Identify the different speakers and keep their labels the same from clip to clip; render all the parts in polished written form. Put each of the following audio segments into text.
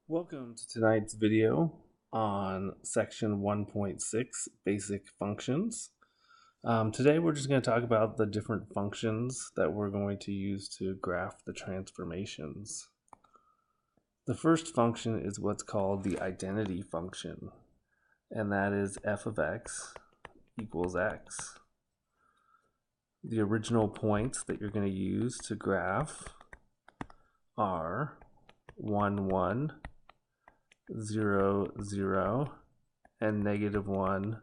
Speaker 1: Welcome to tonight's video on section 1.6 basic functions. Today we're just going to talk about the different functions that we're going to use to graph the transformations. The first function is what's called the identity function, and that is f of x equals x. The original points that you're going to use to graph are 1, 1, 0, 0, and -1,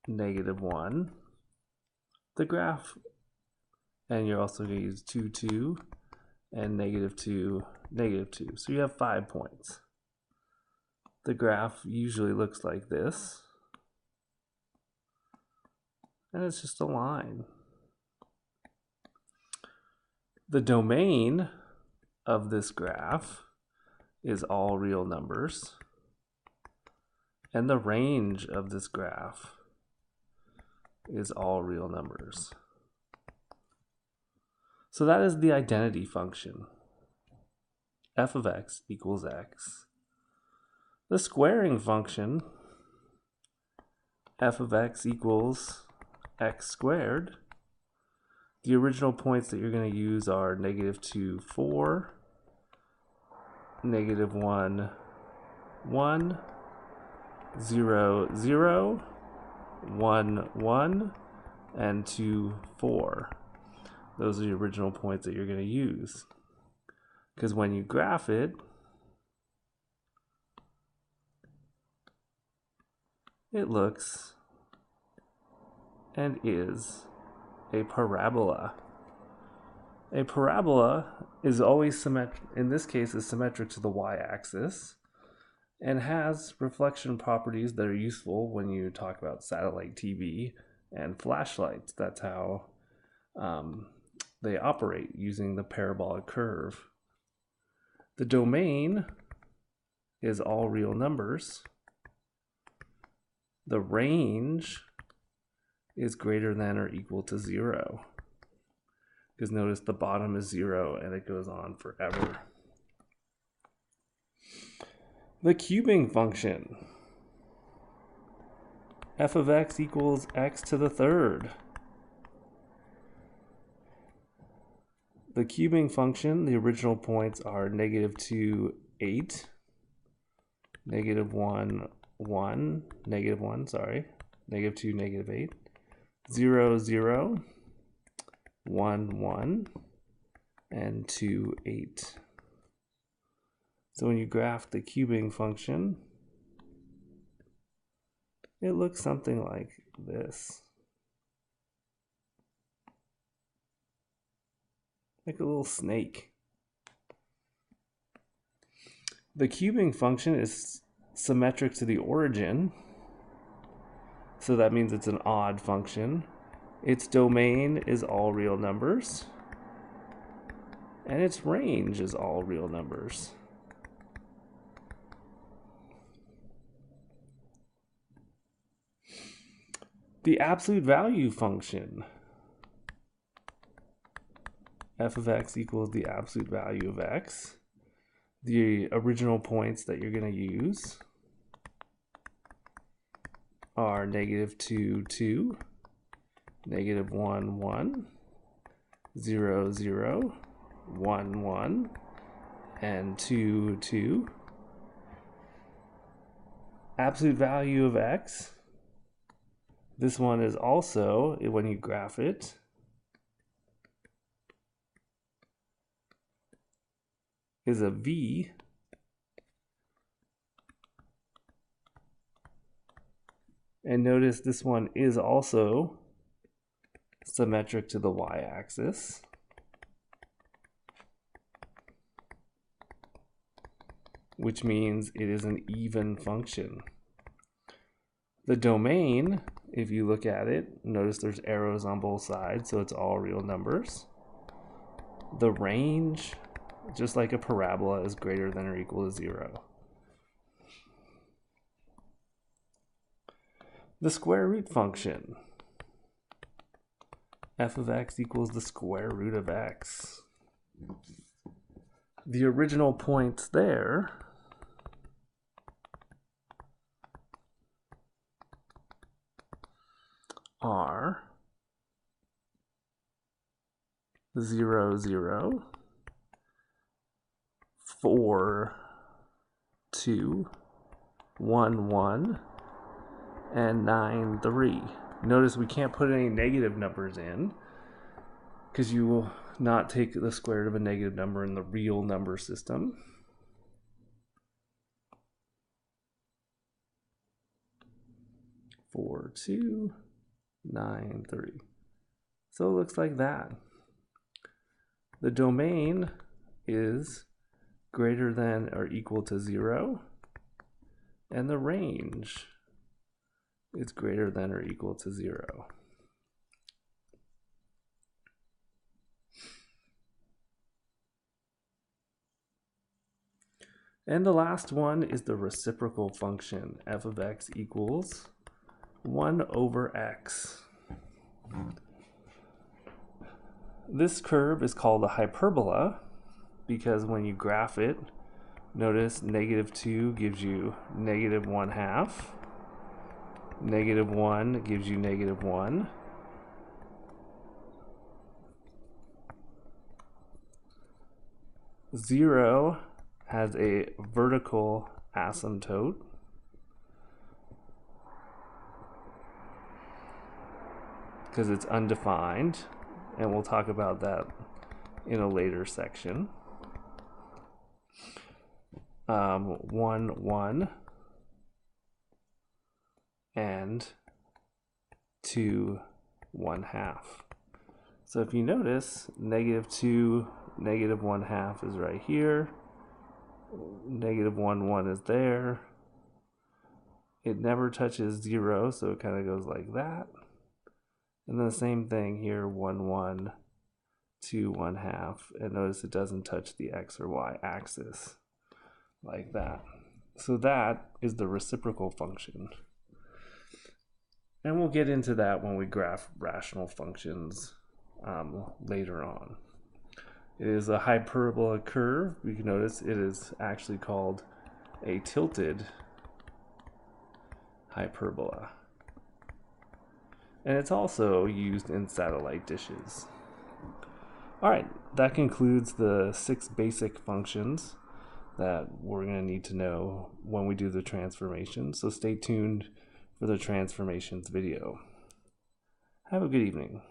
Speaker 1: -1. The graph, and you're also going to use 2, 2, and -2, -2. So you have 5 points. The graph usually looks like this, and it's just a line. The domain of this graph is all real numbers, and the range of this graph is all real numbers. So that is the identity function. F of x equals x. The squaring function, f of x equals x squared. The original points that you're going to use are -2, 4, -1, 1, 0, 0, 1, 1, and 2, 4. Those are the original points that you're going to use. Because when you graph it, it looks and is a parabola. A parabola is always symmetric, in this case is symmetric to the y-axis, and has reflection properties that are useful when you talk about satellite TV and flashlights. That's how they operate, using the parabolic curve. The domain is all real numbers. The range is greater than or equal to 0. Because notice the bottom is 0 and it goes on forever. The cubing function. F of x equals x to the third. The cubing function, the original points are -2, 8, -1, 1, -1, sorry, -2, -8, 0, 0, 1, 1, and 2, 8. So when you graph the cubing function, it looks something like this. Like a little snake. The cubing function is symmetric to the origin, so that means it's an odd function. Its domain is all real numbers, and its range is all real numbers. The absolute value function. F of x equals the absolute value of x. The original points that you're going to use are -2, 2, -1, 1, 0, 0, 1, 1, and 2, 2. Absolute value of x. This one is also, when you graph it, is a v. And notice this one is also symmetric to the y-axis. Which means it is an even function. The domain, if you look at it, notice there's arrows on both sides, so it's all real numbers. The range, just like a parabola, is greater than or equal to 0. The square root function. F of x equals the square root of x. The original points there are 0, 0, 4, 2, 1, 1, and 9, 3. Notice we can't put any negative numbers in because you will not take the square root of a negative number in the real number system. Four, 2, 9, 3. So it looks like that. The domain is greater than or equal to 0, and the range is greater than or equal to 0. And the last one is the reciprocal function, f of x equals 1 over x. This curve is called a hyperbola because when you graph it, notice -2 gives you -1/2. -1 gives you -1. Zero has a vertical asymptote. Because it's undefined, and we'll talk about that in a later section. 1, 1, and 2, 1/2. So if you notice, -2, -1/2 is right here. -1, 1 is there. It never touches 0, so it kind of goes like that. And then the same thing here, 1, 1, 2, 1/2. And notice it doesn't touch the x or y axis like that. So that is the reciprocal function. And we'll get into that when we graph rational functions later on. It is a hyperbola curve. You can notice it is actually called a tilted hyperbola. And it's also used in satellite dishes. All right, that concludes the 6 basic functions that we're going to need to know when we do the transformation. So stay tuned for the transformations video. Have a good evening.